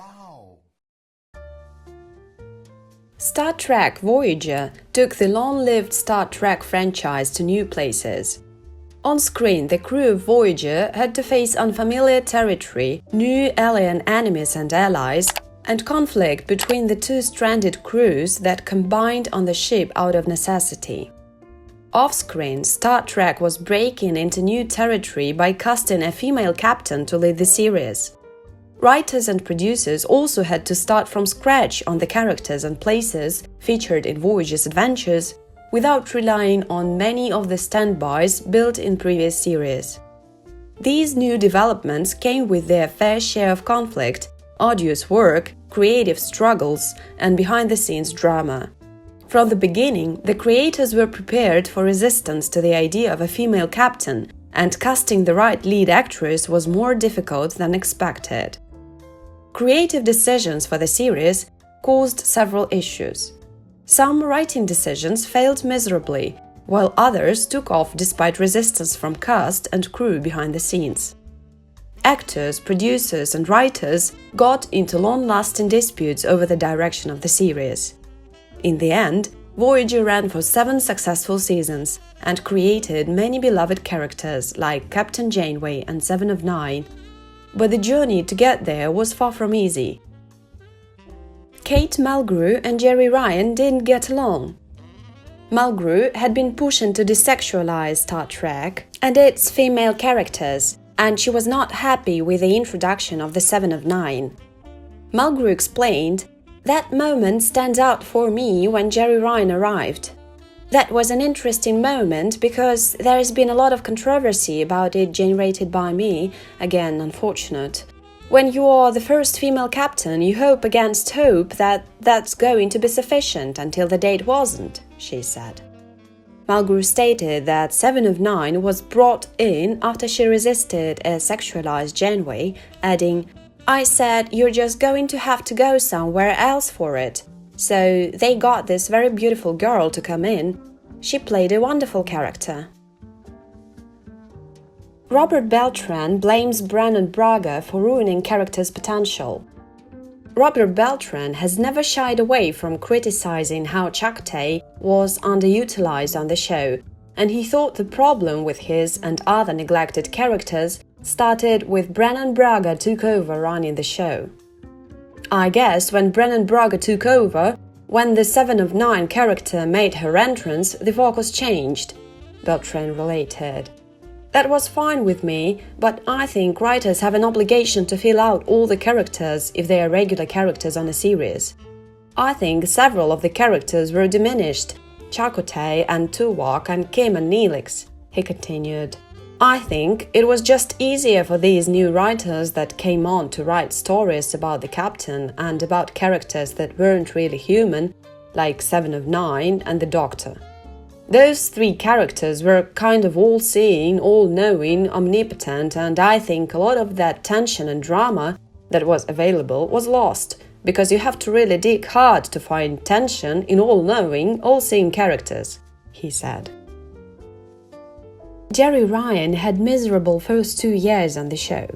Wow! Star Trek Voyager took the long-lived Star Trek franchise to new places. On screen, the crew of Voyager had to face unfamiliar territory, new alien enemies and allies, and conflict between the two stranded crews that combined on the ship out of necessity. Off-screen, Star Trek was breaking into new territory by casting a female captain to lead the series. Writers and producers also had to start from scratch on the characters and places featured in Voyager's adventures without relying on many of the standbys built in previous series. These new developments came with their fair share of conflict, arduous work, creative struggles, and behind-the-scenes drama. From the beginning, the creators were prepared for resistance to the idea of a female captain, and casting the right lead actress was more difficult than expected. Creative decisions for the series caused several issues. Some writing decisions failed miserably, while others took off despite resistance from cast and crew behind the scenes. Actors, producers, and writers got into long-lasting disputes over the direction of the series. In the end, Voyager ran for 7 successful seasons and created many beloved characters like Captain Janeway and Seven of Nine, but the journey to get there was far from easy. Kate Mulgrew and Jeri Ryan didn't get along. Mulgrew had been pushing to desexualize Star Trek and its female characters, and she was not happy with the introduction of the Seven of Nine. Mulgrew explained, "That moment stands out for me when Jeri Ryan arrived. That was an interesting moment because there has been a lot of controversy about it generated by me, again unfortunate. When you are the first female captain, you hope against hope that that's going to be sufficient until the date wasn't," she said. Mulgrew stated that Seven of Nine was brought in after she resisted a sexualized Janeway, adding, "I said you're just going to have to go somewhere else for it. So they got this very beautiful girl to come in. She played a wonderful character." Robert Beltran blames Brannon Braga for ruining characters' potential. Robert Beltran has never shied away from criticizing how Chakotay was underutilized on the show, and he thought the problem with his and other neglected characters started with Brannon Braga took over running the show. "I guess when Brannon Braga took over, when the Seven of Nine character made her entrance, the focus changed," Beltran related. "That was fine with me, but I think writers have an obligation to fill out all the characters if they are regular characters on a series. I think several of the characters were diminished, Chakotay and Tuvok and Kim and Neelix," he continued. "I think it was just easier for these new writers that came on to write stories about the captain and about characters that weren't really human, like Seven of Nine and the Doctor. Those 3 characters were kind of all-seeing, all-knowing, omnipotent, and I think a lot of that tension and drama that was available was lost, because you have to really dig hard to find tension in all-knowing, all-seeing characters," he said. Jeri Ryan had miserable first 2 years on the show.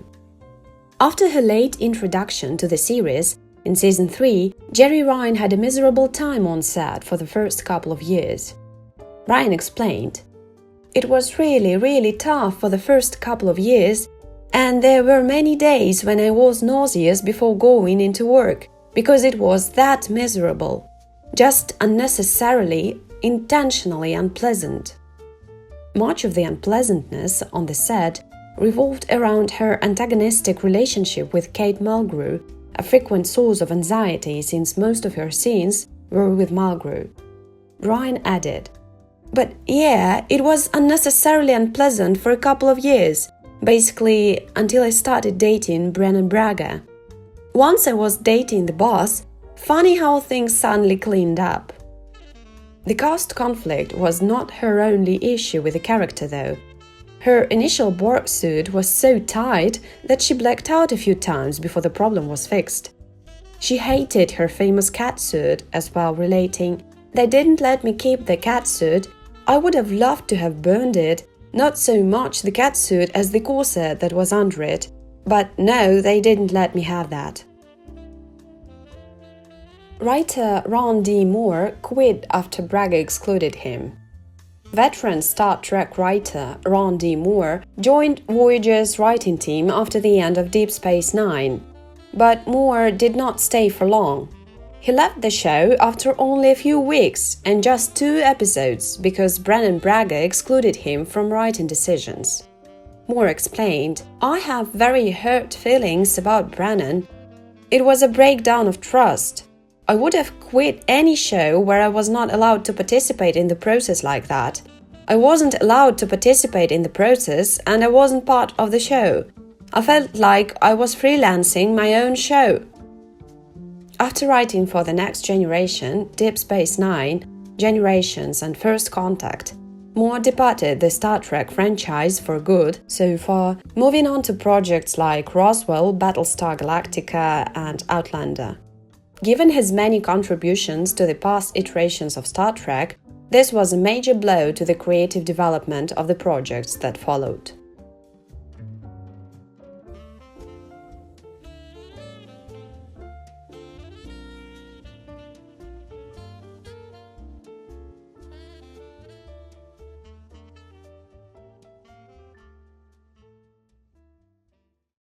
After her late introduction to the series, in Season 3, Jeri Ryan had a miserable time on set for the first couple of years. Ryan explained, "It was really tough for the first couple of years, and there were many days when I was nauseous before going into work, because it was that miserable. Just unnecessarily, intentionally unpleasant." Much of the unpleasantness on the set revolved around her antagonistic relationship with Kate Mulgrew, a frequent source of anxiety since most of her scenes were with Mulgrew. Ryan added, "But yeah, it was unnecessarily unpleasant for a couple of years, basically until I started dating Brannon Braga. Once I was dating the boss, funny how things suddenly cleaned up." The cast conflict was not her only issue with the character, though. Her initial Borg suit was so tight that she blacked out a few times before the problem was fixed. She hated her famous catsuit as well, relating, "They didn't let me keep the catsuit. I would have loved to have burned it, not so much the catsuit as the corset that was under it, but no, they didn't let me have that." Writer Ron D. Moore quit after Bragg excluded him. Veteran Star Trek writer Ron D. Moore joined Voyager's writing team after the end of Deep Space Nine, but Moore did not stay for long. He left the show after only a few weeks and just 2 episodes because Brannon Braga excluded him from writing decisions. Moore explained, "I have very hurt feelings about Brannon. It was a breakdown of trust. I would have quit any show where I was not allowed to participate in the process like that. I wasn't allowed to participate in the process and I wasn't part of the show. I felt like I was freelancing my own show." After writing for The Next Generation, Deep Space Nine, Generations and First Contact, Moore departed the Star Trek franchise for good so far, moving on to projects like Roswell, Battlestar Galactica and Outlander. Given his many contributions to the past iterations of Star Trek, this was a major blow to the creative development of the projects that followed.